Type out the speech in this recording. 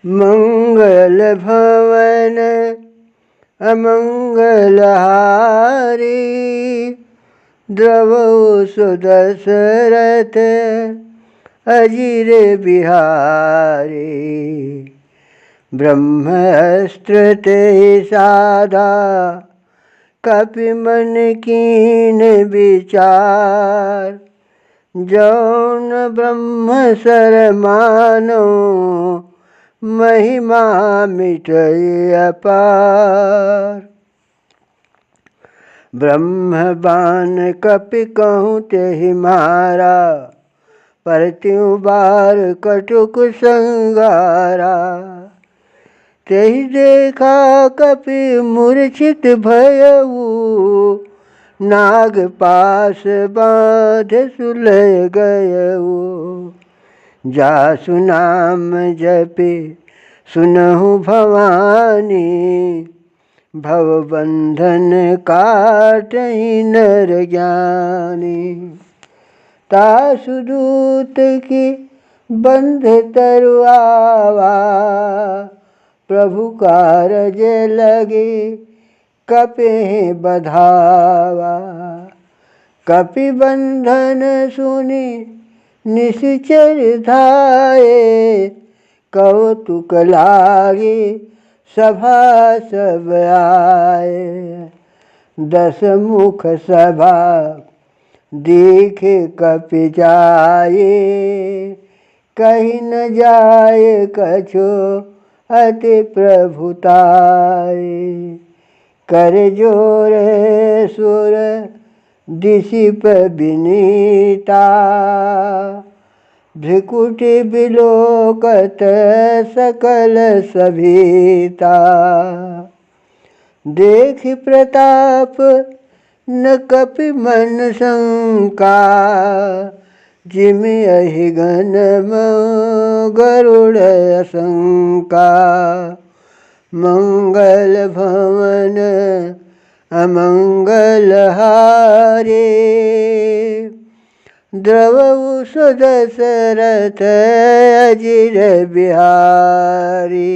मंगल भवन अमंगलहारी, द्रवौ सुदशरथ अजिर बिहारी। ब्रह्मास्त्र ते साधा कपि मन कीन विचार, जौन ब्रह्म सर मानो महिमा मिटय अपार। ब्रह्म बान कपि कहूँ तेहि मारा, परत्यों बार कटुक संगारा। तेहि देखा कपि मूर्छित भयऊ, नाग पास बाँध सुलह गयऊ। जासु नाम जपे सुनहु भवानी, भवबंधन काटहि नर ज्ञानी। तासु दूत की बंध तरुआवा, प्रभु कारज लगे कपि बधावा। कपि बंधन सुनि निश्चर धाये, कौतुक लागे सभा सब आए। 10 मुख सभा देखे कपि जाए, कहीं न जाए कछो अति प्रभुताए। कर जोरे सुर दिशिप विनीता, भ्रिकुटि बिलोकत सकल सभीता। देखि प्रताप न कपि मन शंका, जिमि अहि गण गरुड़ असंका। मंगल भवन अमंगलहारी, द्रवौ सुदशरथ अजिर बिहारी।